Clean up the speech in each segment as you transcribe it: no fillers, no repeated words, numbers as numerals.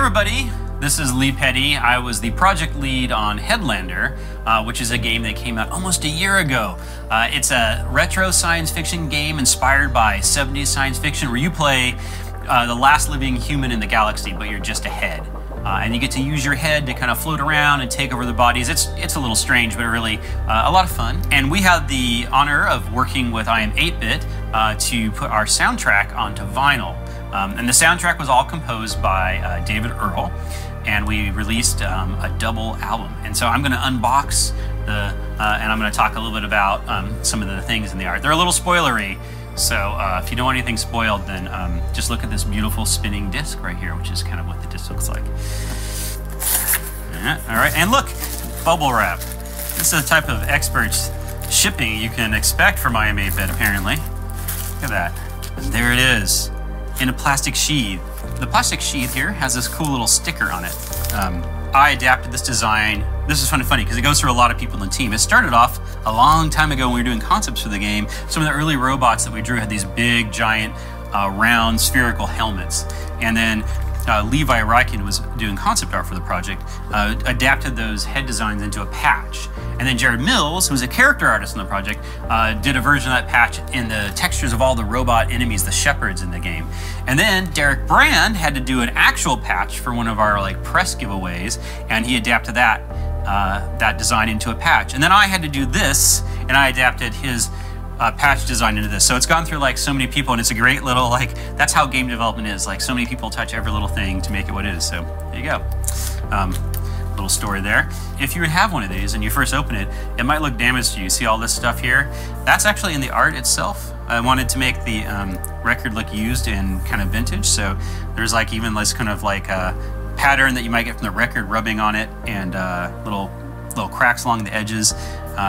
everybody, this is Lee Petty. I was the project lead on Headlander, which is a game that came out almost a year ago. It's a retro science fiction game inspired by 70s science fiction where you play the last living human in the galaxy, but you're just a head. And you get to use your head to kind of float around and take over the bodies. It's a little strange, but really a lot of fun. And we had the honor of working with I Am 8-Bit to put our soundtrack onto vinyl. And the soundtrack was all composed by David Earl, and we released a double album. And so I'm going to unbox and I'm going to talk a little bit about some of the things in the art. They're a little spoilery, so if you don't want anything spoiled, then just look at this beautiful spinning disc right here, which is kind of what the disc looks like. All right, and look, bubble wrap. This is the type of expert shipping you can expect from I Am 8-Bit, apparently. Look at that. And there it is, in a plastic sheath. The plastic sheath here has this cool little sticker on it. I adapted this design. This is funny because it goes through a lot of people in the team. It started off a long time ago when we were doing concepts for the game. Some of the early robots that we drew had these big, giant, round, spherical helmets. And then Levi Ryken was doing concept art for the project, adapted those head designs into a patch. And then Jared Mills, who's a character artist on the project, did a version of that patch in the textures of all the robot enemies, the shepherds in the game. And then Derek Brand had to do an actual patch for one of our press giveaways, and he adapted that design into a patch. And then I had to do this, and I adapted his patch design into this. So it's gone through so many people, and it's a great little that's how game development is. So many people touch every little thing to make it what it is. So there you go. Little story there. If you have one of these and you first open it, it might look damaged to you. See all this stuff here? That's actually in the art itself. I wanted to make the record look used and kind of vintage. So there's even this kind of pattern that you might get from the record rubbing on it, and little cracks along the edges.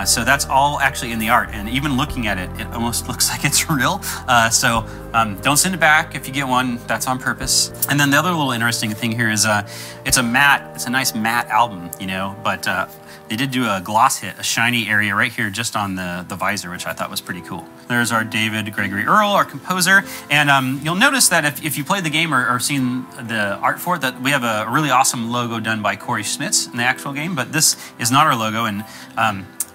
So that's all actually in the art, and even looking at it, it almost looks like it's real. So don't send it back if you get one. That's on purpose. And then the other little interesting thing here is it's a nice matte album, but they did do a gloss hit, a shiny area right here just on the visor, which I thought was pretty cool. There's our David Gregory Earl, our composer, and you'll notice that if you played the game or seen the art for it, that we have a really awesome logo done by Corey Schmitz in the actual game, but this is not our logo, and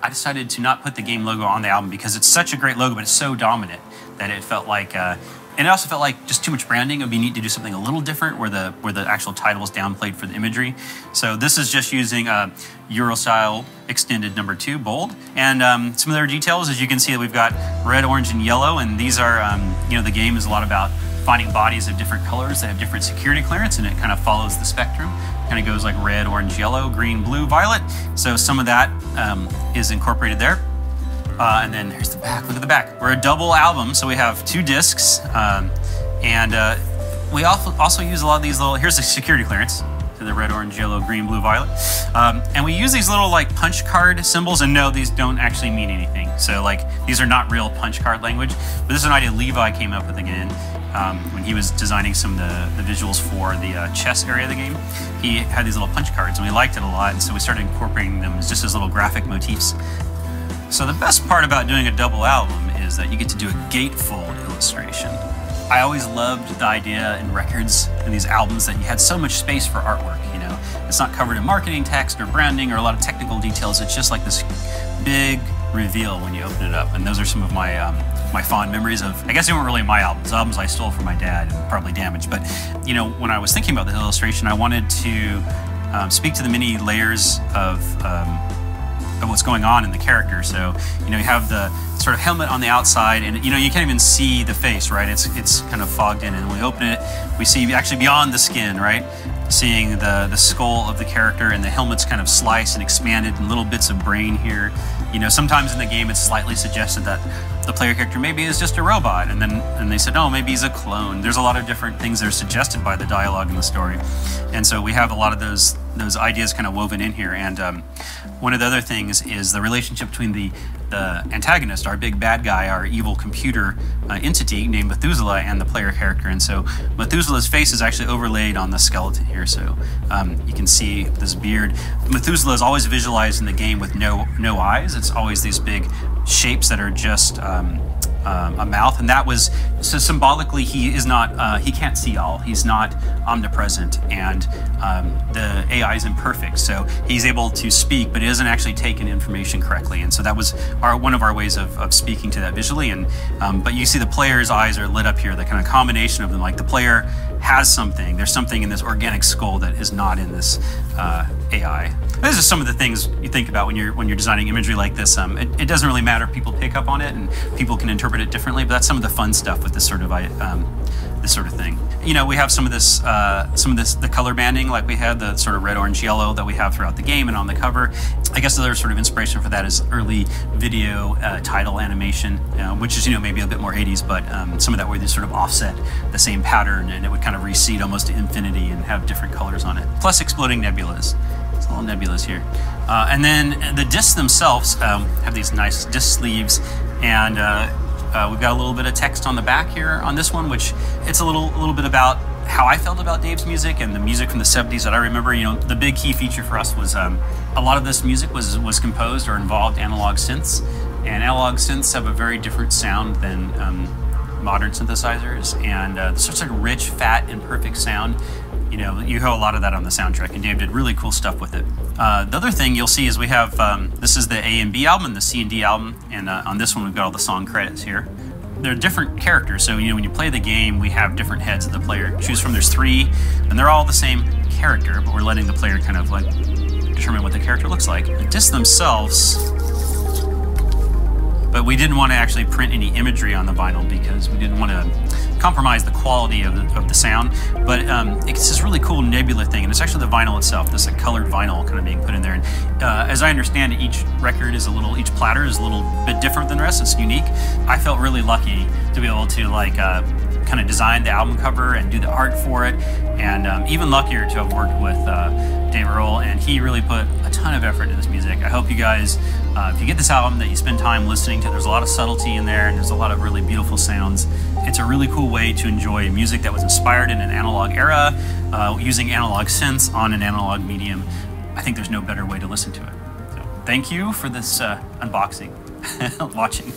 I decided to not put the game logo on the album because it's such a great logo, but it's so dominant that it felt and it also felt like just too much branding. It would be neat to do something a little different where the actual title is downplayed for the imagery. So this is just using Eurostyle Extended #2 bold. And some of their details, as you can see, we've got red, orange, and yellow. And these are, the game is a lot about finding bodies of different colors that have different security clearance, and it kind of follows the spectrum. Kind of goes like red, orange, yellow, green, blue, violet. So some of that is incorporated there. And then here's the back. Look at the back. We're a double album, so we have 2 discs, and we also use a lot of these little. Here's the security clearance to the red, orange, yellow, green, blue, violet, and we use these little punch card symbols. And no, these don't actually mean anything. So these are not real punch card language. But this is an idea Levi came up with again when he was designing some of the visuals for the chess area of the game. He had these little punch cards, and we liked it a lot, and so we started incorporating them just as little graphic motifs. So the best part about doing a double album is that you get to do a gatefold illustration. I always loved the idea in records and these albums that you had so much space for artwork, It's not covered in marketing text or branding or a lot of technical details. It's just this big reveal when you open it up. And those are some of my my fond memories of, I guess they weren't really my albums. Albums I stole from my dad and probably damaged. But, when I was thinking about this illustration, I wanted to speak to the many layers of what's going on in the character. So, you have the sort of helmet on the outside, and you can't even see the face, right? It's kind of fogged in, and when we open it, we see actually beyond the skin, right? Seeing the skull of the character, and the helmet's kind of sliced and expanded, and little bits of brain here. Sometimes in the game it's slightly suggested that the player character maybe is just a robot, and then they said, oh, maybe he's a clone. There's a lot of different things that are suggested by the dialogue in the story, and so we have a lot of those ideas kind of woven in here. And one of the other things is the relationship between the antagonist, our big bad guy, our evil computer entity named Methuselah, and the player character. And so Methuselah's face is actually overlaid on the skeleton here, so you can see this beard. Methuselah is always visualized in the game with no eyes. It's always these big shapes that are just a mouth, and that was so symbolically he is not he can't see all, he's not omnipresent, and the AI is imperfect, so he's able to speak but he doesn't actually take in information correctly, and so that was one of our ways of speaking to that visually. And but you see the player's eyes are lit up here, the kind of combination of them, like the player has something, there's something in this organic skull that is not in this AI. These are some of the things you think about when you're designing imagery like this. It doesn't really matter if people pick up on it, and people can interpret it differently, but that's some of the fun stuff with this sort of thing. You know, we have some of this, the color banding, like we had the sort of red, orange, yellow that we have throughout the game and on the cover. I guess the other sort of inspiration for that is early video title animation, which is, you know, maybe a bit more 80s, but some of that where they sort of offset the same pattern and it would kind of recede almost to infinity and have different colors on it. Plus exploding nebulas. It's little nebulas here. And then the discs themselves have these nice disc sleeves, and we've got a little bit of text on the back here on this one, which it's a little bit about how I felt about Dave's music and the music from the 70s that I remember. You know, the big key feature for us was a lot of this music was composed or involved analog synths, and analog synths have a very different sound than modern synthesizers, and such a rich, fat, and perfect sound. You know, you hear a lot of that on the soundtrack, and Dave did really cool stuff with it. The other thing you'll see is we have, this is the A and B album, the C and D album, and on this one we've got all the song credits here. They're different characters, so you know when you play the game, we have different heads that the player choose from. There's 3, and they're all the same character, but we're letting the player kind of like determine what the character looks like. The discs themselves, but we didn't want to actually print any imagery on the vinyl because we didn't want to compromise the quality of the sound. But it's this really cool nebula thing, and it's actually the vinyl itself, this like colored vinyl kind of being put in there. And as I understand it, each record is each platter is a little bit different than the rest. It's unique. I felt really lucky to be able to like kind of design the album cover and do the art for it, and even luckier to have worked with Dave Earl, and he really put a ton of effort into this music. I hope you guys, if you get this album, that you spend time listening to it. There's a lot of subtlety in there, and there's a lot of really beautiful sounds. It's a really cool way to enjoy music that was inspired in an analog era, using analog synths on an analog medium. I think there's no better way to listen to it. So thank you for this unboxing, watching.